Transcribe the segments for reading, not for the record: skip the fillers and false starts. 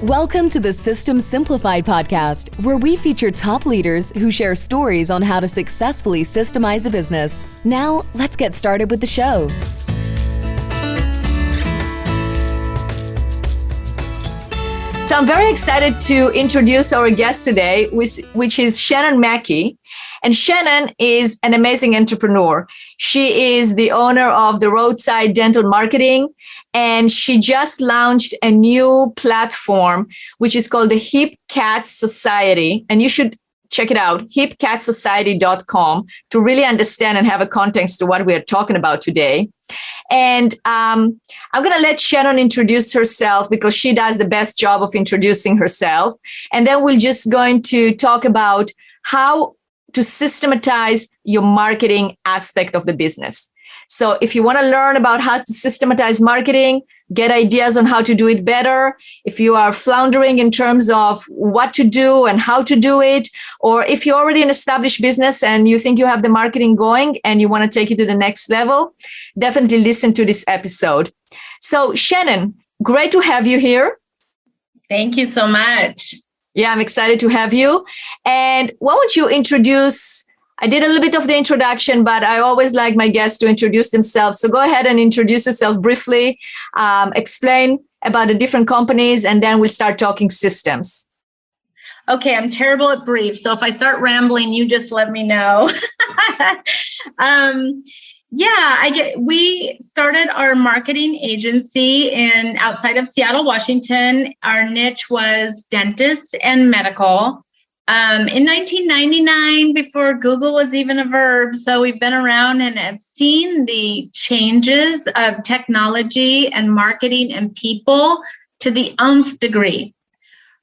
Welcome to the System Simplified podcast, where we feature top leaders who share stories on how to successfully systemize a business. Now, let's get started with the show. So I'm very excited to introduce our guest today, which is Shannon Mackey. And Shannon is an amazing entrepreneur. She is the owner of the Roadside Dental Marketing, and she just launched a new platform, which is called the HipCat Society. And you should check it out, hipcatsociety.com, to really understand and have a context to what we are talking about today. And I'm going to let Shannon introduce herself because she does the best job of introducing herself. And then we're just going to talk about how to systematize your marketing aspect of the business. So if you want to learn about how to systematize marketing, get ideas on how to do it better, if you are floundering in terms of what to do and how to do it, or if you're already an established business and you think you have the marketing going and you want to take it to the next level, definitely listen to this episode. So Shannon, great to have you here. Thank you so much. Yeah, I'm excited to have you. And why don't you introduce, I did a little bit of the introduction, but I always like my guests to introduce themselves. So go ahead and introduce yourself briefly, explain about the different companies, and then we'll start talking systems. Okay, I'm terrible at brief. So if I start rambling, you just let me know. We started our marketing agency outside of Seattle, Washington. Our niche was dentists and medical. In 1999, before Google was even a verb. So we've been around and have seen the changes of technology and marketing and people to the nth degree,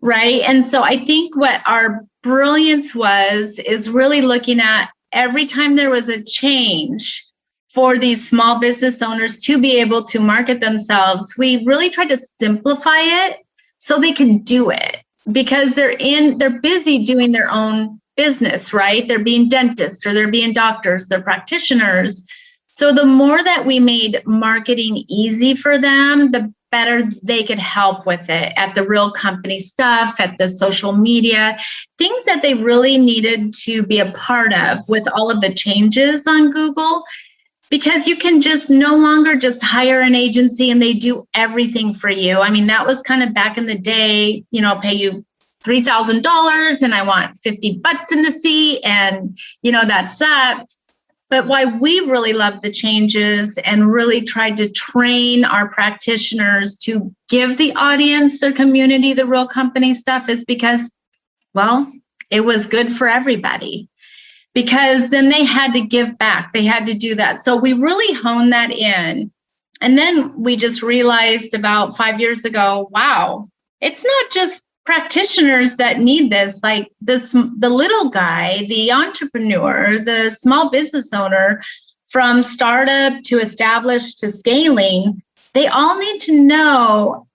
right? And so I think what our brilliance is really looking at every time there was a change for these small business owners to be able to market themselves, we really tried to simplify it so they could do it. Because they're busy doing their own business, right? They're being dentists or they're being doctors, they're practitioners. So the more that we made marketing easy for them, the better they could help with it at the real company stuff, at the social media, things that they really needed to be a part of with all of the changes on Google. Because you can just no longer just hire an agency and they do everything for you. I mean, that was kind of back in the day, pay you $3,000 and I want 50 butts in the seat and, that's that. But why we really loved the changes and really tried to train our practitioners to give the audience, their community, the real company stuff is because, it was good for everybody. Because then they had to give back. They had to do that. So we really honed that in. And then we just realized about 5 years ago, wow, it's not just practitioners that need this. Like the little guy, the entrepreneur, the small business owner, from startup to established to scaling, they all need to know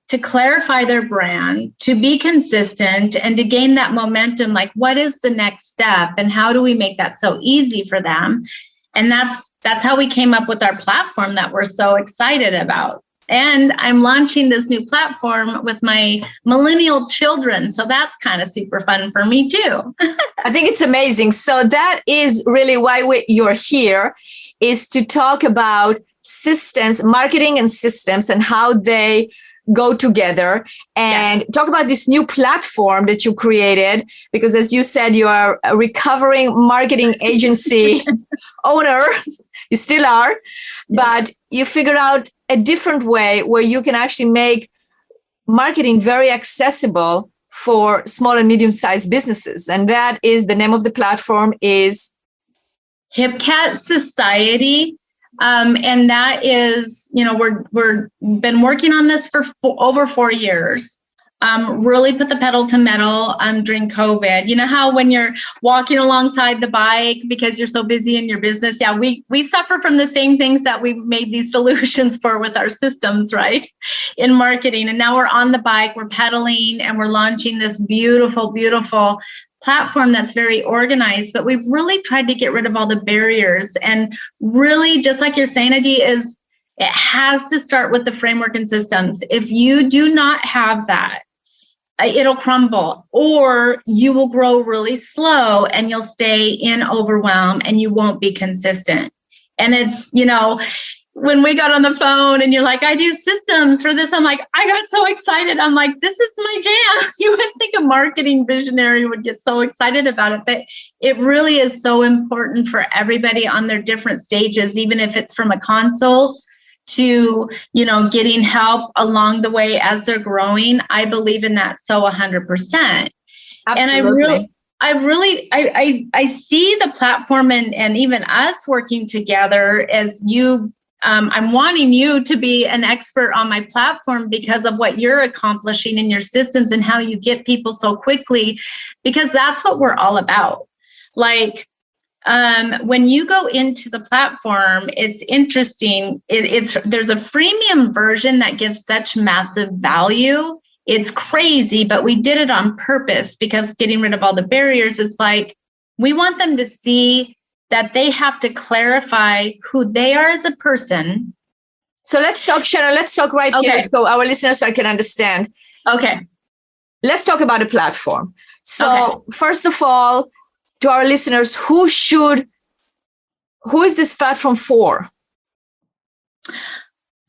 to clarify their brand, to be consistent, and to gain that momentum, like what is the next step and how do we make that so easy for them? And that's how we came up with our platform that we're so excited about. And I'm launching this new platform with my millennial children. So that's kind of super fun for me too. I think it's amazing. So that is really why you're here, is to talk about systems, marketing and systems, and how they go together, and talk about this new platform that you created, because as you said, you are a recovering marketing agency owner. You still are, but you figured out a different way where you can actually make marketing very accessible for small and medium-sized businesses. And that is the name of the platform is HipCat Society. And that is, we're been working on this for over 4 years. Really put the pedal to metal during COVID. You know how when you're walking alongside the bike because you're so busy in your business, we suffer from the same things that we made these solutions for with our systems, right, in marketing. And now we're on the bike, we're pedaling, and we're launching this beautiful, beautiful platform that's very organized. But we've really tried to get rid of all the barriers, and really, just like you're saying, Adi, is It has to start with the framework and systems. If you do not have that, it'll crumble, or you will grow really slow and you'll stay in overwhelm and you won't be consistent. And it's, when we got on the phone and you're like, I do systems for this, I'm like, I got so excited. I'm like, this is my jam. You would think a marketing visionary would get so excited about it, but it really is so important for everybody on their different stages, even if it's from a consult to, getting help along the way as they're growing. I believe in that so 100%. Absolutely. And I see the platform and even us working together as you. I'm wanting you to be an expert on my platform because of what you're accomplishing in your systems and how you get people so quickly, because that's what we're all about. Like, when you go into the platform, it's interesting. There's a freemium version that gives such massive value. It's crazy, but we did it on purpose because getting rid of all the barriers is like, we want them to see that they have to clarify who they are as a person. So let's talk, Shannon, right here so our listeners can understand. Okay. Let's talk about the platform. So First of all, to our listeners, who is this platform for?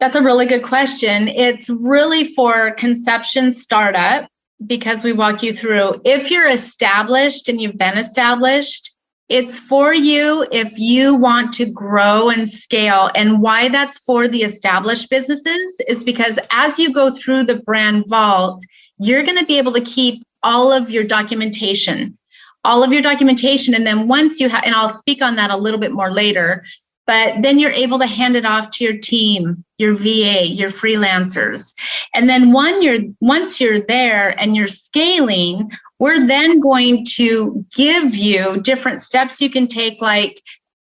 That's a really good question. It's really for conception startup, because we walk you through. If you're established and you've been established, it's for you if you want to grow and scale. And why that's for the established businesses is because as you go through the brand vault, you're going to be able to keep all of your documentation. And then once you have, and I'll speak on that a little bit more later, but then you're able to hand it off to your team, your VA, your freelancers. And then once you're there and you're scaling, we're then going to give you different steps you can take, like,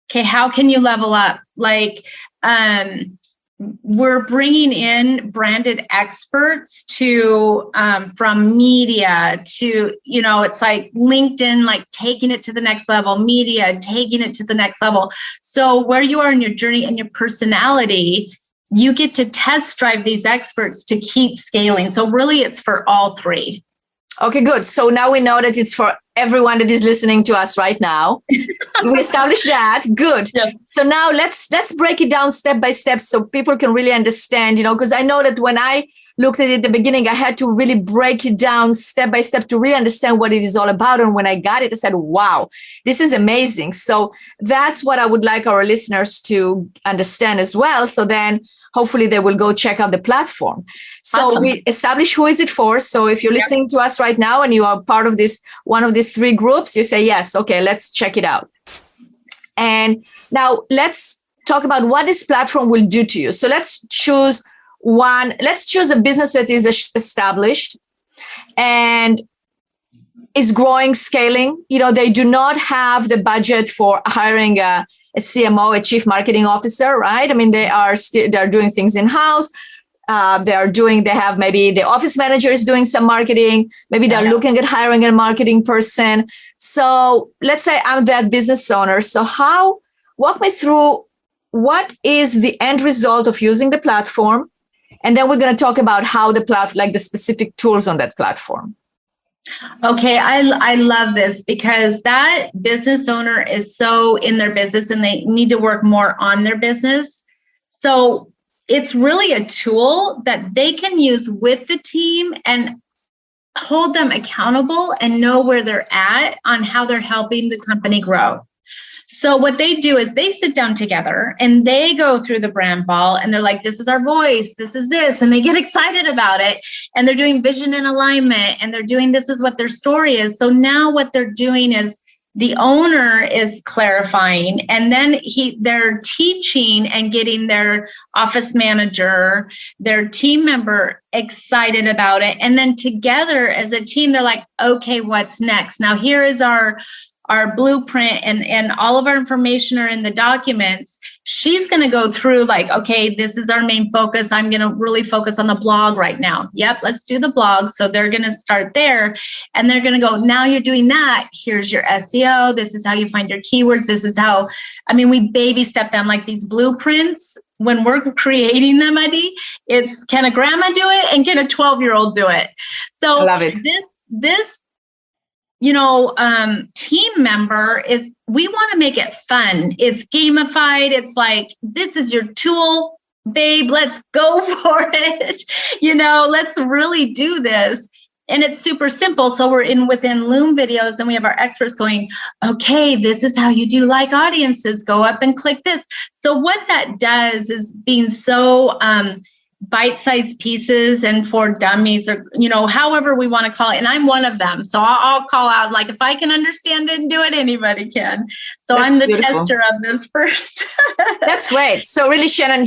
okay, how can you level up? Like, we're bringing in branded experts to from media to, it's like LinkedIn, like taking it to the next level, media, taking it to the next level. So where you are in your journey and your personality, you get to test drive these experts to keep scaling. So really it's for all three. Okay, good. So now we know that it's for everyone that is listening to us right now. We established that. Good. Yeah. So now let's break it down step by step so people can really understand, because I know that when I looked at it at the beginning, I had to really break it down step by step to really understand what it is all about. And when I got it, I said, wow, this is amazing. So that's what I would like our listeners to understand as well. So then hopefully they will go check out the platform. So awesome. We establish who is it for. So if you're listening to us right now and you are part of one of these three groups, you say, yes, okay, let's check it out. And now let's talk about what this platform will do to you. So let's choose a business that is established and is growing, scaling. They do not have the budget for hiring a CMO, a chief marketing officer, right? I mean, they're doing things in-house. They have maybe the office manager is doing some marketing. Maybe they're looking at hiring a marketing person. So let's say I'm that business owner. So walk me through what is the end result of using the platform? And then we're going to talk about how the specific tools on that platform. Okay, I love this because that business owner is so in their business and they need to work more on their business. So it's really a tool that they can use with the team and hold them accountable and know where they're at on how they're helping the company grow. So what they do is they sit down together and they go through the brand vault and they're like, this is our voice, this is this, and they get excited about it. And they're doing vision and alignment and they're doing, this is what their story is. So now what they're doing is the owner is clarifying, and then they're teaching and getting their office manager, their team member excited about it. And then together as a team, they're like, okay, what's next? Now here is our blueprint and all of our information are in the documents. She's going to go through like, okay, this is our main focus. I'm going to really focus on the blog right now. Yep, let's do the blog. So they're going to start there and they're going to go, now you're doing that. Here's your SEO. This is how you find your keywords. This is how, we baby step them like these blueprints when we're creating them, Adi, it's can a grandma do it and can a 12-year-old do it? So I love it. This team member is, we want to make it fun. It's gamified. It's like, this is your tool, babe, let's go for it. Let's really do this. And it's super simple. So we're within Loom videos, and we have our experts going, okay, this is how you do like audiences. Go up and click this. So what that does is being so bite-sized pieces and for dummies, or however we want to call it. And I'm one of them. So I'll call out, like, if I can understand it and do it, anybody can. So That's I'm the beautiful. tester of this first. That's great. So really, Shannon,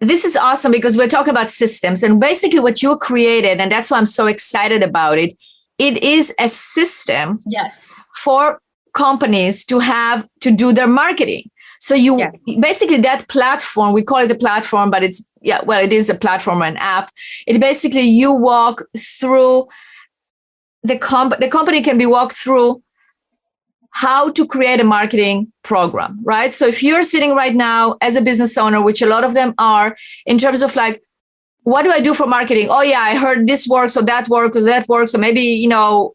this is awesome, because we're talking about systems, and basically what you created, and that's why I'm so excited about it. It is a system for companies to do their marketing. So basically, that platform, we call it a platform, but it is a platform or an app. It basically, you walk through the company can be walked through how to create a marketing program, right? So if you're sitting right now as a business owner, which a lot of them are, in terms of like, what do I do for marketing? Oh yeah, I heard this works, or that works, or that works. So maybe,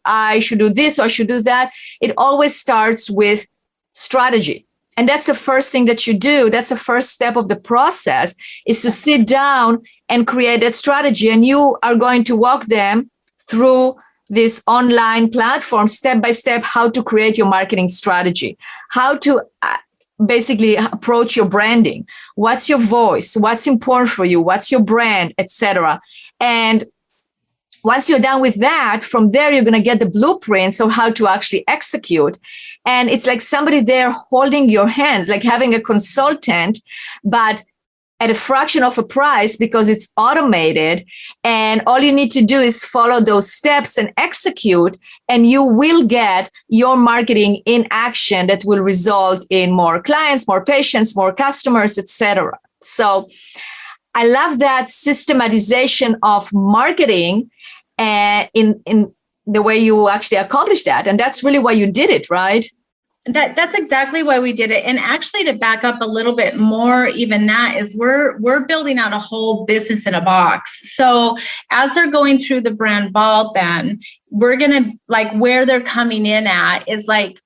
I should do this, or I should do that. It always starts with strategy. And that's the first thing that you do. That's the first step of the process, is to sit down and create that strategy. And you are going to walk them through this online platform, step by step, how to create your marketing strategy, how to basically approach your branding. What's your voice? What's important for you? What's your brand, etc. And once you're done with that, from there, you're going to get the blueprints of how to actually execute. And it's like somebody there holding your hands, like having a consultant, but at a fraction of a price, because it's automated. And all you need to do is follow those steps and execute, and you will get your marketing in action that will result in more clients, more patients, more customers, etc. So I love that systematization of marketing in the way you actually accomplish that. And that's really why you did it, right? That's exactly why we did it. And actually, to back up a little bit more, even that is we're building out a whole business in a box. So as they're going through the brand vault, then we're going to, like, where they're coming in at is like,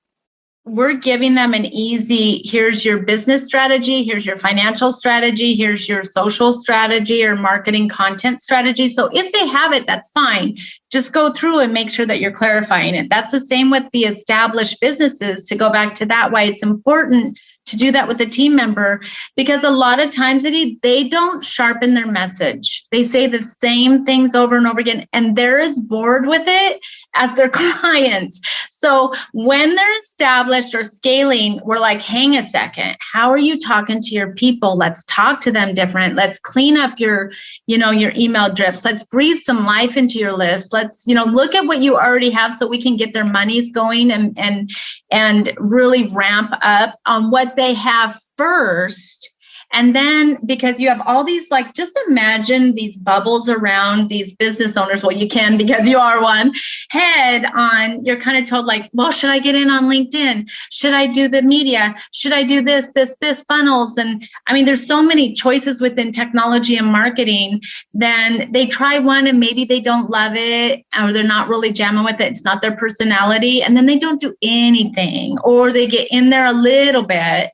we're giving them an easy, here's your business strategy, here's your financial strategy, here's your social strategy or marketing content strategy. So if they have it, that's fine. Just go through and make sure that you're clarifying it. That's the same with the established businesses, to go back to that, why it's important to do that with a team member, because a lot of times they don't sharpen their message. They say the same things over and over again, and they're as bored with it as their clients. So when they're established or scaling, we're like, hang a second, how are you talking to your people? Let's talk to them different. Let's clean up your email drips. Let's breathe some life into your list. Let's, look at what you already have, so we can get their monies going and really ramp up on what they have first. And then, because you have all these, like, just imagine these bubbles around these business owners. Well, you can, because you are one head on, you're kind of told, like, well, should I get in on LinkedIn? Should I do the media? Should I do this funnels? And I mean, there's so many choices within technology and marketing. Then they try one and maybe they don't love it, or they're not really jamming with it. It's not their personality. And then they don't do anything, or they get in there a little bit.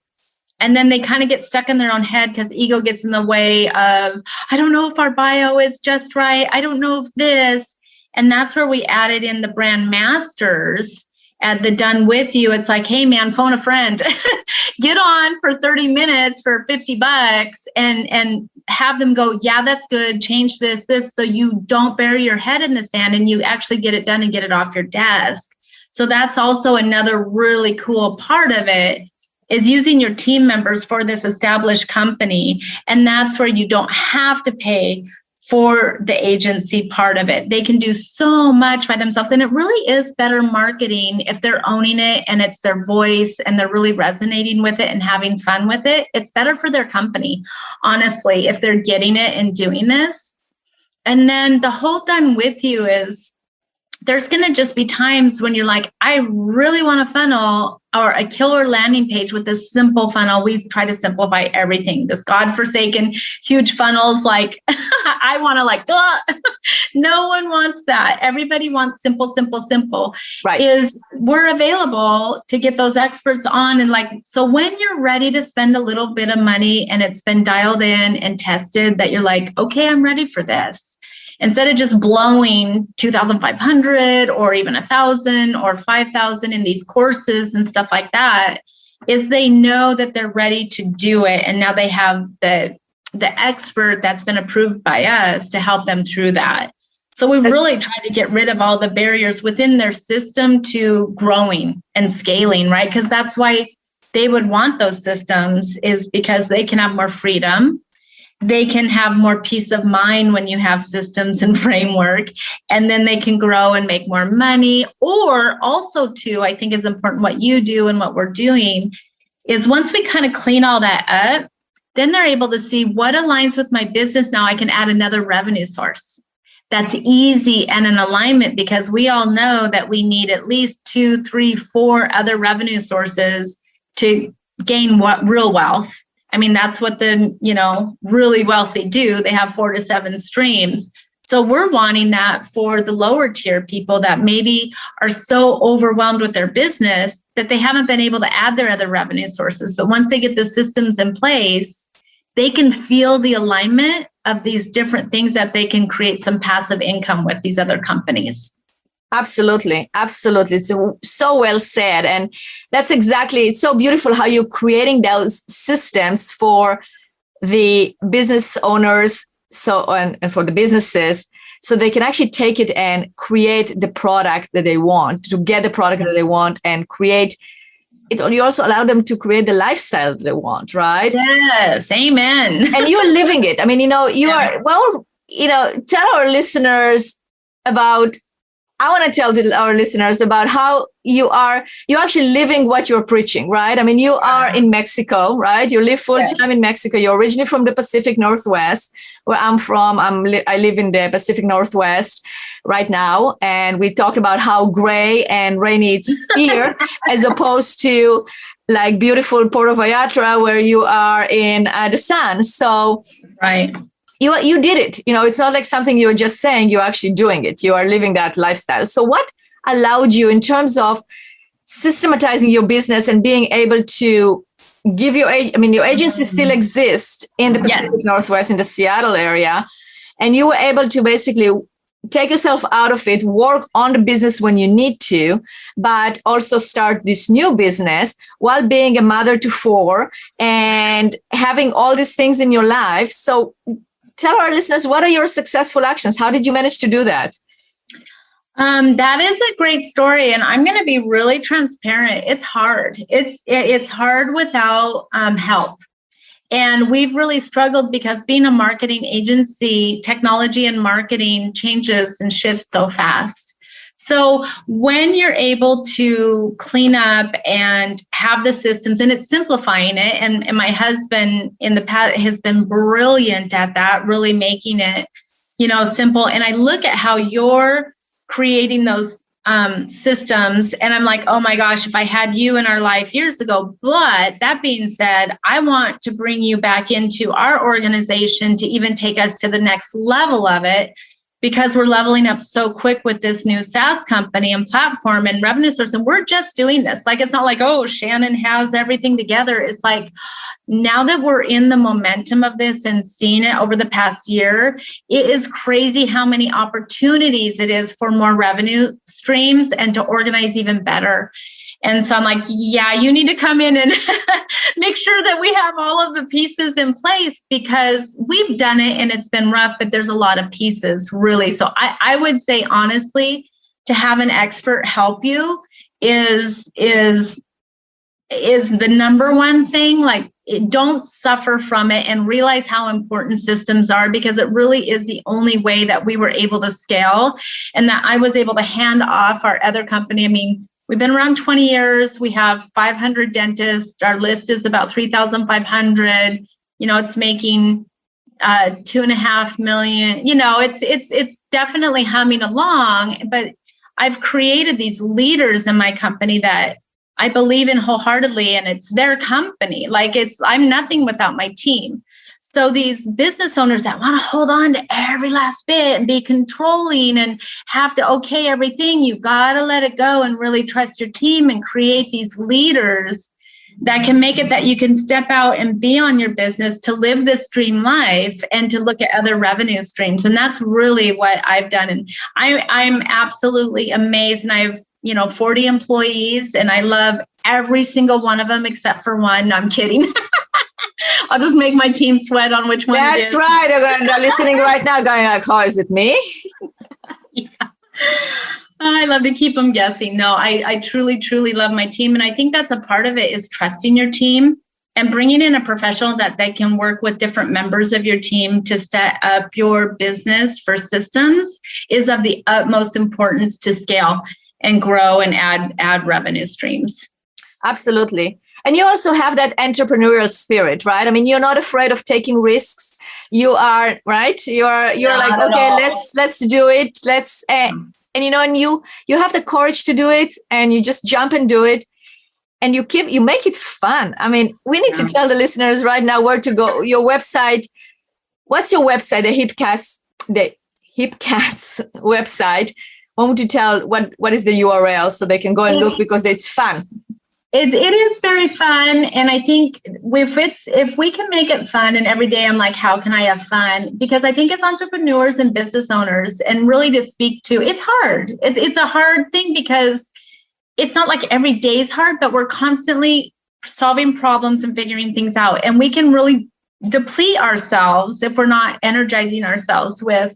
And then they kind of get stuck in their own head, because ego gets in the way of, I don't know if our bio is just right. I don't know if this. And that's where we added in the brand masters at the done with you. It's like, hey man, phone a friend, get on for 30 minutes for $50 and have them go, yeah, that's good. Change this. So you don't bury your head in the sand, and you actually get it done and get it off your desk. So that's also another really cool part of it, is using your team members for this established company. And that's where you don't have to pay for the agency part of it. They can do so much by themselves. And it really is better marketing if they're owning it and it's their voice and they're really resonating with it and having fun with it. It's better for their company, honestly, if they're getting it and doing this. And then the whole done with you is there's going to just be times when you're like, I really want a funnel or a killer landing page with this simple funnel. We try to simplify everything. This godforsaken huge funnels, like I want to like, no one wants that. Everybody wants simple, simple, simple. Right. Is we're available to get those experts on. And like, so when you're ready to spend a little bit of money and it's been dialed in and tested, that you're like, okay, I'm ready for this. Instead of just blowing 2,500 or even 1,000 or 5,000 in these courses and stuff like that, is they know that they're ready to do it. And now they have the expert that's been approved by us to help them through that. So we really try to get rid of all the barriers within their system to growing and scaling, right? Because that's why they would want those systems, is because they can have more freedom. They can have more peace of mind when you have systems and framework, and then they can grow and make more money. Or also too, I think is important what you do and what we're doing is once we kind of clean all that up, then they're able to see what aligns with my business. Now I can add another revenue source that's easy and in alignment, because we all know that we need at least 2, 3, 4 other revenue sources to gain real wealth. I mean, that's what the, really wealthy do. They have 4 to 7 streams. So we're wanting that for the lower tier people that maybe are so overwhelmed with their business that they haven't been able to add their other revenue sources. But once they get the systems in place, they can feel the alignment of these different things that they can create some passive income with these other companies. Absolutely. Absolutely. It's so well said. And that's exactly, it's so beautiful how you're creating those systems for the business owners and for the businesses, so they can actually take it and create the product that they want, to get the product that they want and create it. You also allow them to create the lifestyle that they want, right? Yes. Amen. And you're living it. I mean, tell our listeners about, I want to tell our listeners about how you're actually living what you're preaching, right? I mean, you are in Mexico, right? You live full time in Mexico. You're originally from the Pacific Northwest, where I'm from. I live in the Pacific Northwest right now. And we talked about how gray and rainy it's here, as opposed to like beautiful Puerto Vallarta, where you are in the sun. So, right. You did it. It's not like something you're just saying, you're actually doing it. You are living that lifestyle. So what allowed you in terms of systematizing your business and being able to give your agency still exists in the Pacific Northwest, in the Seattle area, and you were able to basically take yourself out of it, work on the business when you need to, but also start this new business while being a mother to 4 and having all these things in your life. So tell our listeners, what are your successful actions? How did you manage to do that? That is a great story. And I'm going to be really transparent. It's hard. It's hard without help. And we've really struggled because being a marketing agency, technology and marketing changes and shifts so fast. So when you're able to clean up and have the systems, and it's simplifying it, and my husband in the past has been brilliant at that, really making it, simple. And I look at how you're creating those systems, and I'm like, oh my gosh, if I had you in our life years ago. But that being said, I want to bring you back into our organization to even take us to the next level of it, because we're leveling up so quick with this new SaaS company and platform and revenue source. And we're just doing this. Like, it's not like, oh, Shannon has everything together. It's like, now that we're in the momentum of this and seeing it over the past year, it is crazy how many opportunities it is for more revenue streams and to organize even better. And so I'm like, yeah, you need to come in and make sure that we have all of the pieces in place, because we've done it and it's been rough, but there's a lot of pieces, really. So I would say, honestly, to have an expert help you is the number one thing. Like, don't suffer from it and realize how important systems are, because it really is the only way that we were able to scale and that I was able to hand off our other company. I mean, we've been around 20 years. We have 500 dentists. Our list is about 3,500. It's making $2.5 million. It's definitely humming along. But I've created these leaders in my company that I believe in wholeheartedly, and it's their company. Like I'm nothing without my team. So these business owners that want to hold on to every last bit and be controlling and have to okay everything, you got to let it go and really trust your team and create these leaders that can make it that you can step out and be on your business to live this dream life and to look at other revenue streams. And that's really what I've done. And I'm absolutely amazed. And I've 40 employees, and I love every single one of them except for one. No, I'm kidding. I'll just make my team sweat on which one it is. That's right. They're listening right now going like, oh, is it me? Yeah. I love to keep them guessing. No, I truly, truly love my team. And I think that's a part of it is trusting your team and bringing in a professional that they can work with different members of your team to set up your business for systems is of the utmost importance to scale and grow and add revenue streams. Absolutely. And you also have that entrepreneurial spirit, right? I mean, you're not afraid of taking risks. You are, right? You're like, okay, let's do it. And you have the courage to do it, and you just jump and do it, and you make it fun. I mean, we need to tell the listeners right now where to go. Your website. What's your website? The HipCat's website. Why don't you tell what is the URL so they can go and look, because it's fun. It is very fun. And I think if we can make it fun, and every day I'm like, how can I have fun? Because I think as entrepreneurs and business owners, and really to speak to, it's hard. It's a hard thing because it's not like every day is hard, but we're constantly solving problems and figuring things out. And we can really deplete ourselves if we're not energizing ourselves with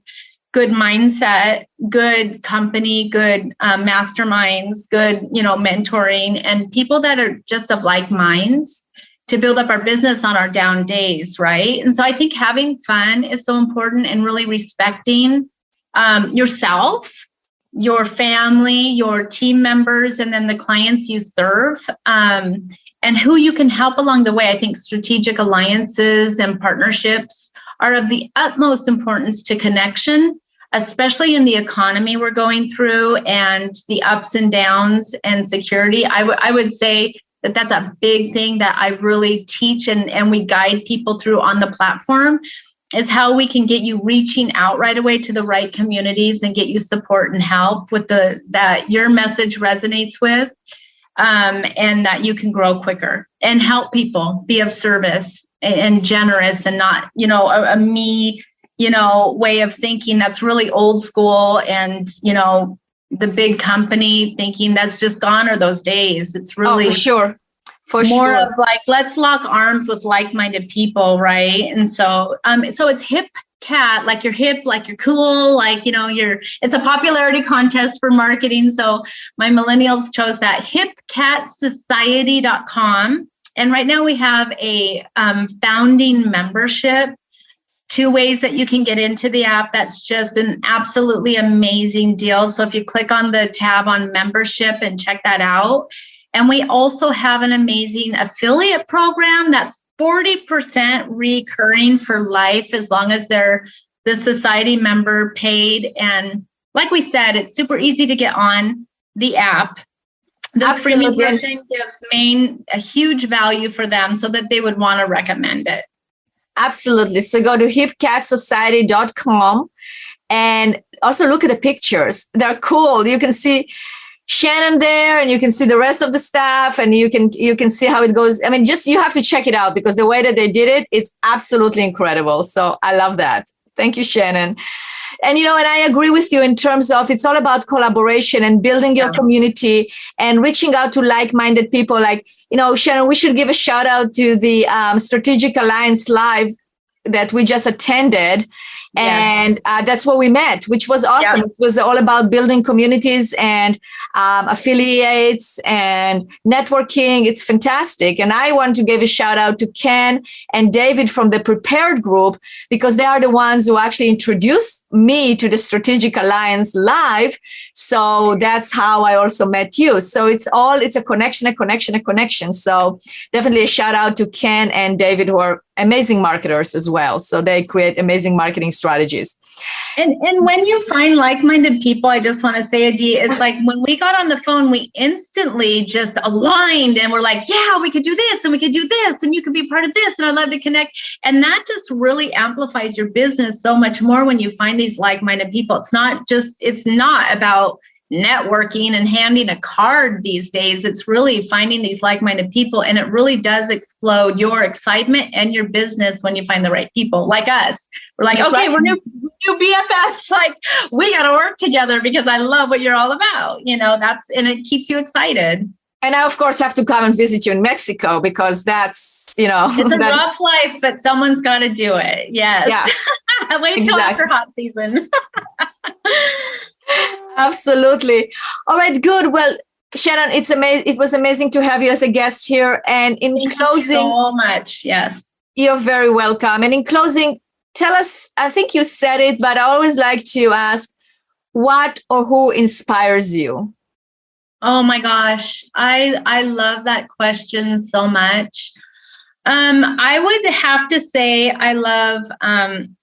good mindset, good company, good masterminds, good, mentoring, and people that are just of like minds to build up our business on our down days, right? And so I think having fun is so important, and really respecting yourself, your family, your team members, and then the clients you serve, and who you can help along the way. I think strategic alliances and partnerships are of the utmost importance to connection, especially in the economy we're going through and the ups and downs and security. I would say that that's a big thing that I really teach and we guide people through on the platform, is how we can get you reaching out right away to the right communities and get you support and help with that your message resonates with, and that you can grow quicker and help people, be of service and generous, and not, a me, way of thinking that's really old school, and, the big company thinking that's just gone are those days. It's really for more sure. of like, let's lock arms with like-minded people, right? And so it's HipCat, like you're hip, like you're cool, like, it's a popularity contest for marketing. So my millennials chose that, HipCatSociety.com. And right now we have a founding membership, 2 ways that you can get into the app. That's just an absolutely amazing deal. So if you click on the tab on membership and check that out. And we also have an amazing affiliate program that's 40% recurring for life, as long as they're the society member paid. And like we said, it's super easy to get on the app. The freemium version gives a huge value for them so that they would want to recommend it. Absolutely. So go to HipCatSociety.com and also look at the pictures. They're cool. You can see Shannon there, and you can see the rest of the staff, and you can see how it goes. I mean, you have to check it out, because the way that they did it's absolutely incredible. So I love that. Thank you, Shannon. And, and I agree with you in terms of it's all about collaboration and building your community and reaching out to like-minded people. Like, Shannon, we should give a shout out to the Strategic Alliance Live that we just attended. And that's where we met, which was awesome. It was all about building communities and affiliates and networking. It's fantastic. And I want to give a shout out to Ken and David from the Prepared Group, because they are the ones who actually introduced me to the Strategic Alliance Live. So that's how I also met you. So it's a connection. So definitely a shout out to Ken and David, who are amazing marketers as well. So they create amazing marketing strategies. And when you find like-minded people, I just want to say, Adi, it's like when we got on the phone, we instantly just aligned and we're like, yeah, we could do this and we could do this and you could be part of this and I'd love to connect. And that just really amplifies your business so much more when you find these like-minded people. It's not about networking and handing a card these days. It's really finding these like-minded people, and it really does explode your excitement and your business when you find the right people like us. We're like, okay, we're new BFFs. Like, we got to work together because I love what you're all about. And it keeps you excited. And I, of course, have to come and visit you in Mexico because that's, it's a rough life, but someone's got to do it. Yes. Yeah. Wait till after hot season. Absolutely. All right, good. Well, Shannon, it was amazing to have you as a guest here. And in closing, thank you so much. Yes. You're very welcome. And in closing, tell us, I think you said it, but I always like to ask, what or who inspires you? Oh my gosh. I love that question so much. I would have to say I love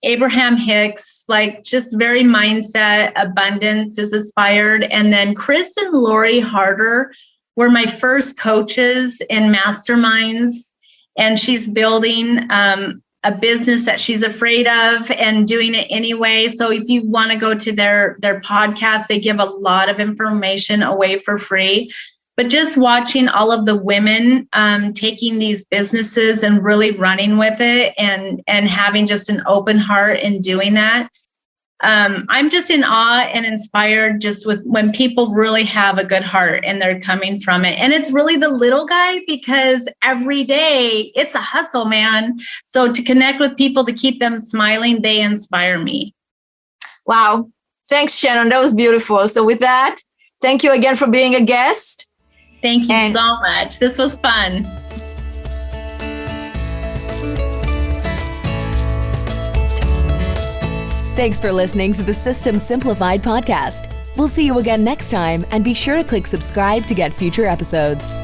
Abraham Hicks, like just very mindset, abundance is inspired. And then Chris and Lori Harder were my first coaches in masterminds. And she's building a business that she's afraid of and doing it anyway. So if you want to go to their podcast, they give a lot of information away for free. But just watching all of the women taking these businesses and really running with it and having just an open heart in doing that. I'm just in awe and inspired just with when people really have a good heart and they're coming from it. And it's really the little guy, because every day it's a hustle, man. So to connect with people, to keep them smiling, they inspire me. Wow. Thanks, Shannon. That was beautiful. So with that, thank you again for being a guest. Thank you so much. This was fun. Thanks for listening to the System Simplified podcast. We'll see you again next time, and be sure to click subscribe to get future episodes.